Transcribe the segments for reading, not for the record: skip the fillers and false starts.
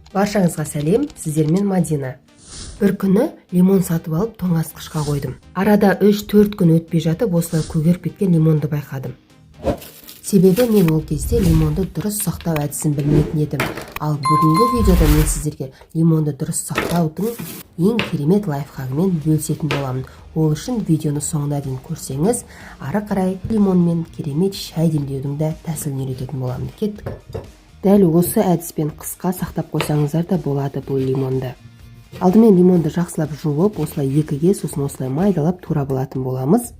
Баршаңызға сәлем, сіздермен Мадина. Бір күні лимон сатып алып тоңазытқышқа қойдым. Арада 3-4 күн өтпей жатып, осылай көгеріп кеткен лимонды байқадым. Себебі мен ол кезде лимонды дұрыс сақтау әдісін білмейтін едім. Ал бүгінгі видеода мен сіздерге лимонды дұрыс сақтаудың ең керемет лайфхагымен бөлісетін боламын. Ол үшін видеоны соңына дейін көрсеңіз, ары қарай лимонмен керемет шай демдеудің де тәсілін үйрететін боламын. Кеттік. Дәл осы әдіспен қысқа сақтап қойсаңыздар да болады бұл лимонды. Алдымен лимонды жақсылап жуып, осылай екіге, сосын осылай майдалап тура болатын боламыз.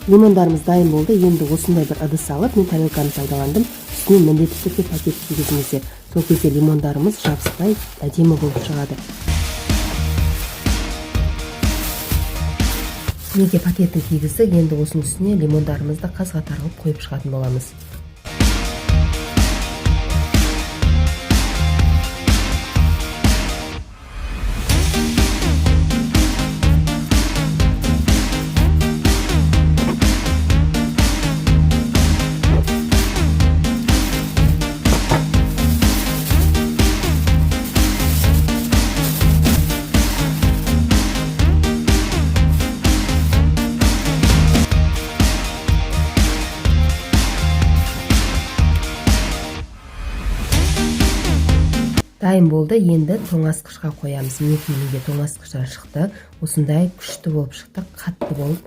Лимондарымыз дайын болды. Енді осындай бір ыдыс алып, мен тарелканы пайдаландым. Үстіне міндетті түрде пакет кигізіңіздер. Сол кезде лимондарымыз жабыспай әдемі болып шығады. Неге пакетін кигіздік, енді осының үстіне лимондарымызды қаз-қатар қылып қойып шығатын боламыз. Дайын болды, енді тоңазытқышқа қоямыз. Менде тоңазытқыштан шықты. Осындай күшті болып шықты, қатты болып.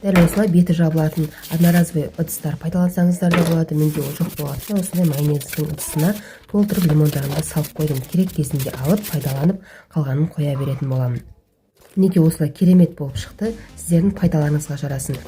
Дәл осылай беті жабылатын одноразовый ыдыстар пайдалансаңыздар да болады. Менде ол жоқ болғандықтан осындай майонездің ыдысына толтырып лимондарымды салып қойдым. Керек кезінде алып, пайдаланып, қалғанын қоя беретін боламын. Неге осылай керемет болып шықты, сіздердің пайдаларыңызға жарасын.